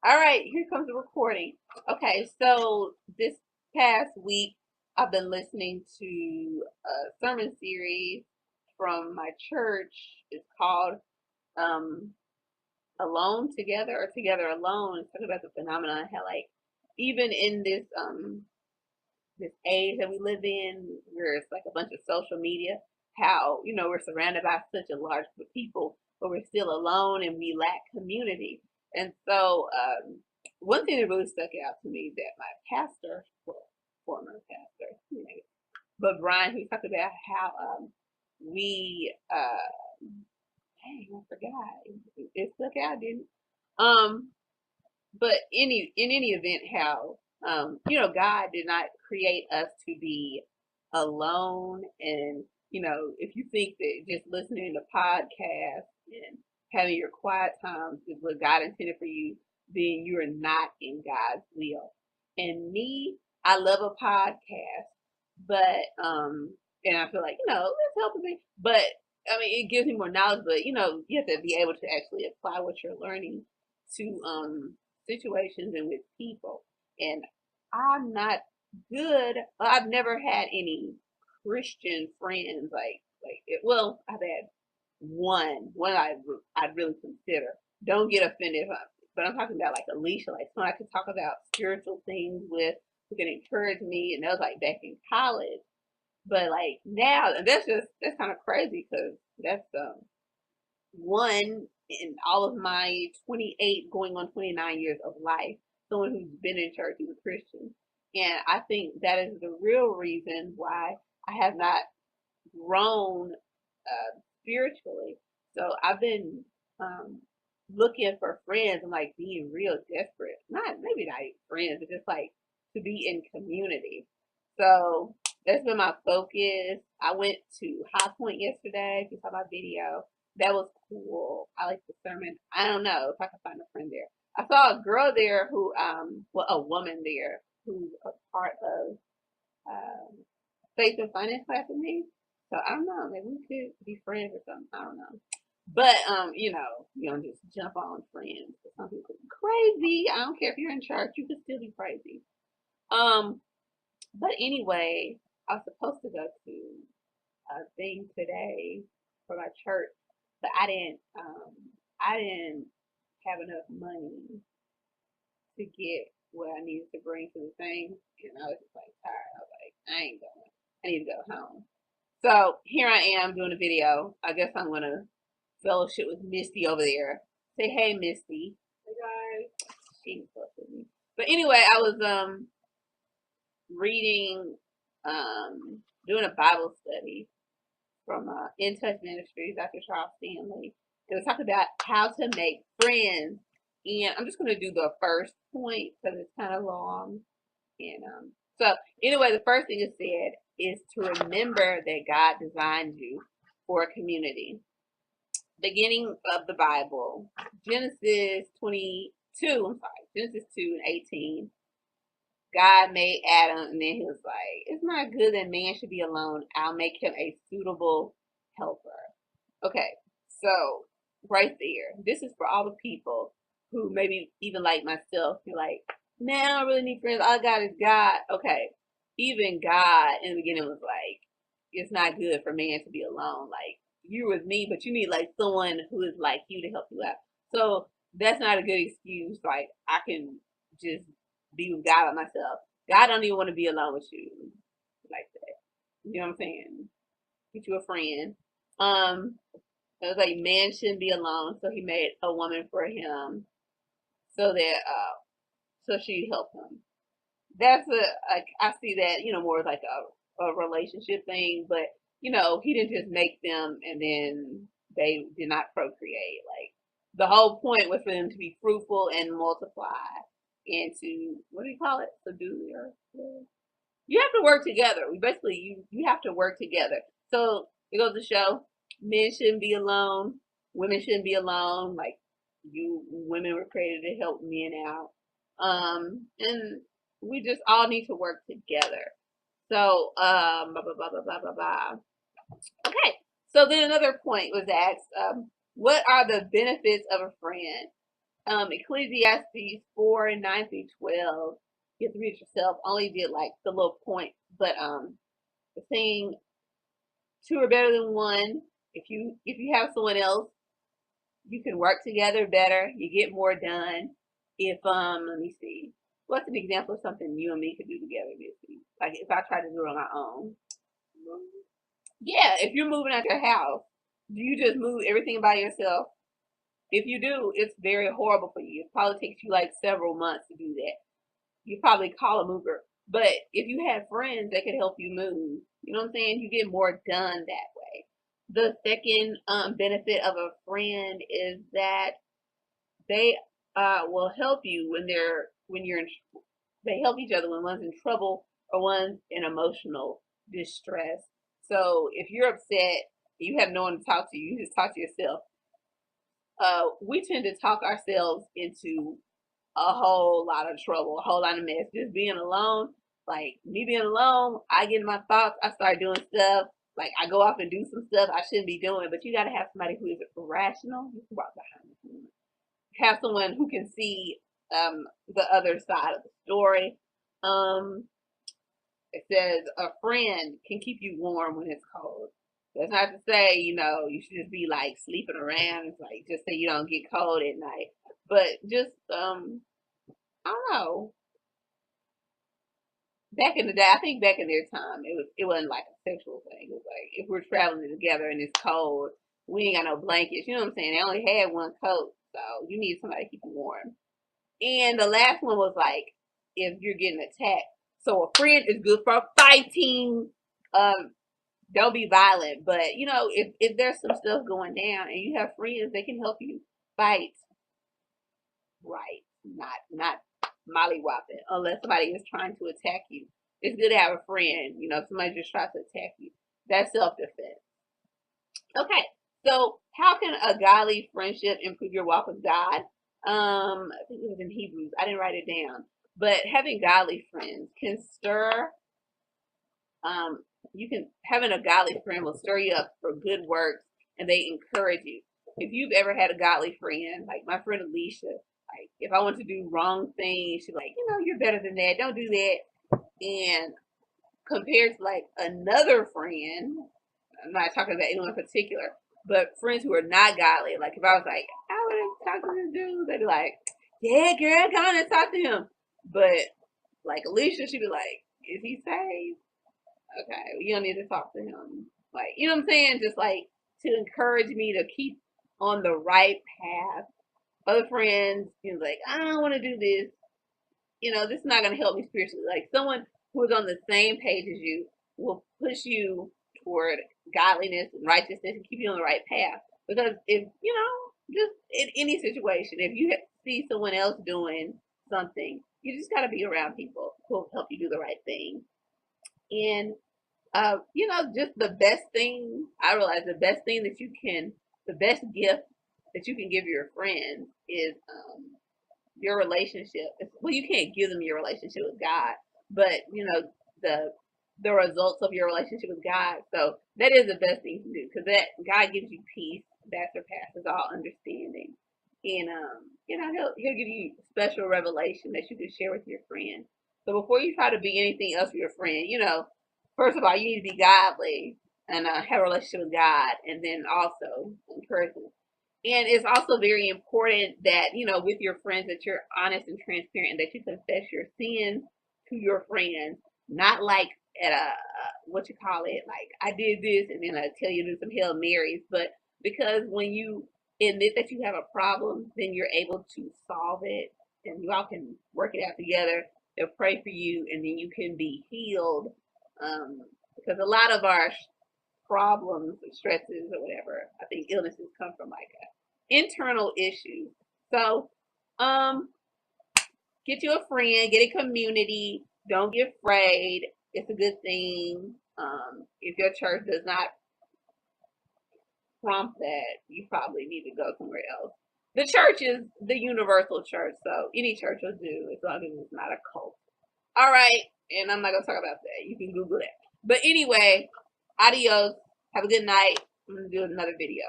All right, here comes the recording. Okay, so this past week I've been listening to a sermon series from my church. It's called um, Alone Together or Together Alone. It's talking about the phenomenon how like even in this age that we live in, where it's like a bunch of social media, how we're surrounded by such a large group of people, but we're still alone and we lack community. And so, one thing that really stuck out to me that my pastor, well, former pastor, but Brian, he talked about how we, dang, I forgot, it stuck out, didn't? It? But in any event, how God did not create us to be alone, and if you think that just listening to podcasts and having your quiet times is what God intended for you, then you're not in God's will. And me, I love a podcast, but and I feel like it's helping me, but I mean it gives me more knowledge, but you have to be able to actually apply what you're learning to situations and with people. And I'm not good. I've never had any Christian friends well, I've had one I'd really consider. Don't get offended, but I'm talking about like Alicia, like someone I could talk about spiritual things with, who can encourage me, and that was like back in college. But like now, and that's kind of crazy because that's one in all of my 28 going on 29 years of life, someone who's been in church, who's a Christian. And I think that is the real reason why I have not grown spiritually. So I've been looking for friends and like being real desperate. Not maybe not even friends, but just like to be in community. So that's been my focus. I went to High Point yesterday. If you saw my video, that was cool. I like the sermon. I don't know if I can find a friend there. I saw a girl there who, well, a woman there who's a part of um, faith and finance class with me. So I don't know. Maybe we could be friends or something. I don't know. But you don't just jump on friends. Some people are crazy. I don't care if you're in church, you can still be crazy. Um, but anyway, I was supposed to go to a thing today for my church, but I didn't have enough money to get what I needed to bring to the thing. And I was just like tired. I was like, I ain't going. I need to go home. So here I am doing a video. I guess I'm gonna fellowship with Misty over there. Say hey, Misty. Hey guys. She ain't close with me. But anyway, I was reading, doing a Bible study from In Touch Ministries, Dr. Charles Stanley. It was talking about how to make friends. And I'm just going to do the first point because it's kind of long. And so, anyway, the first thing it said is to remember that God designed you for a community. Beginning of the Bible, Genesis 22, I'm sorry, Genesis 2 and 18. God made Adam, and then he was like, it's not good that man should be alone. I'll make him a suitable helper. Okay, so right there, this is for all the people who maybe even like myself, you're like, man, I don't really need friends. All I got is God. Okay, even God in the beginning was like, it's not good for man to be alone. Like, you're with me, but you need like someone who is like you to help you out. So that's not a good excuse. Like, I can just be with God by myself. God don't even want to be alone with you like that. You know what I'm saying? Get you a friend. It was like man shouldn't be alone, so he made a woman for him so that so she'd help him. That's like I see that more as like a relationship thing, but he didn't just make them and then they did not procreate. Like the whole point was for them to be fruitful and multiply and to what do you call it? Subdue the earth. You have to work together. We basically you have to work together. So it goes to show men shouldn't be alone, women shouldn't be alone. Like you women were created to help men out. And we just all need to work together. So blah blah blah blah blah blah blah. Okay. So then another point was asked, what are the benefits of a friend? Ecclesiastes 4:9-12. You have to read it yourself. Only did like the little point, but the saying two are better than one. If you have someone else, you can work together better. You get more done. If let me see, what's an example of something you and me could do together, Missy? Like if I try to do it on my own. Yeah, if you're moving out your house, do you just move everything by yourself? If you do, it's very horrible for you. It probably takes you like several months to do that. You probably call a mover. But if you have friends that can help you move, you know what I'm saying? You get more done that way. The second benefit of a friend is that they will help you when you're in, they help each other when one's in trouble or one's in emotional distress. So if you're upset, you have no one to talk to. You just talk to yourself. We tend to talk ourselves into a whole lot of trouble, a whole lot of mess. Just being alone, like me being alone, I get in my thoughts, I start doing stuff. Like I go off and do some stuff I shouldn't be doing, but you gotta have somebody who is rational. You can walk behind me. Have someone who can see the other side of the story. Um, it says a friend can keep you warm when it's cold. That's not to say, you should just be like sleeping around. It's like just so you don't get cold at night. But just I don't know. Back in the day, I think back in their time, it wasn't like a sexual thing. It was like if we're traveling together and it's cold, we ain't got no blankets. You know what I'm saying? They only had one coat, so you need somebody to keep you warm. And the last one was like if you're getting attacked. So a friend is good for fighting. Um, don't be violent, but if there's some stuff going down and you have friends, they can help you fight right, not mollywopping unless somebody is trying to attack you. It's good to have a friend. If somebody just tries to attack you, that's self-defense. Okay, so how can a godly friendship improve your walk with God? I think it was in Hebrews. I didn't write it down, but having godly friends can stir. You can having a godly friend will stir you up for good works, and they encourage you. If you've ever had a godly friend, like my friend Alicia, like if I want to do wrong things, she's like, you're better than that. Don't do that. And compared to like another friend, I'm not talking about anyone in particular, but friends who are not godly. Like if I was like, I would have talked to this dude, they'd be like, yeah, girl, go on and talk to him. But like Alicia, she'd be like, is he saved? Okay, you don't need to talk to him. Like, you know what I'm saying? Just like to encourage me to keep on the right path. Other friends, like, I don't want to do this. This is not going to help me spiritually. Like someone who is on the same page as you will push you toward godliness and righteousness and keep you on the right path. Because if, just in any situation, if you see someone else doing something, you just got to be around people who will help you do the right thing. And just the best thing I realize the best gift that you can give your friends is your relationship. Well, you can't give them your relationship with God, but the results of your relationship with God. So that is the best thing to do because that God gives you peace that surpasses all understanding, and he'll give you special revelation that you can share with your friend. So before you try to be anything else for your friend, first of all, you need to be godly and have a relationship with God, and then also encourage them. And it's also very important that, with your friends, that you're honest and transparent and that you confess your sins to your friends, not like at what you call it, like I did this and then I tell you to do some Hail Marys, but because when you admit that you have a problem, then you're able to solve it and you all can work it out together. They'll pray for you and then you can be healed. Because a lot of our problems, stresses, or whatever, I think illnesses come from like internal issues. So, get you a friend, get a community. Don't get afraid. It's a good thing. If your church does not prompt that, you probably need to go somewhere else. The church is the universal church, so any church will do as long as it's not a cult. All right, and I'm not gonna talk about that. You can Google that. But anyway, adios. Have a good night. I'm gonna do another video.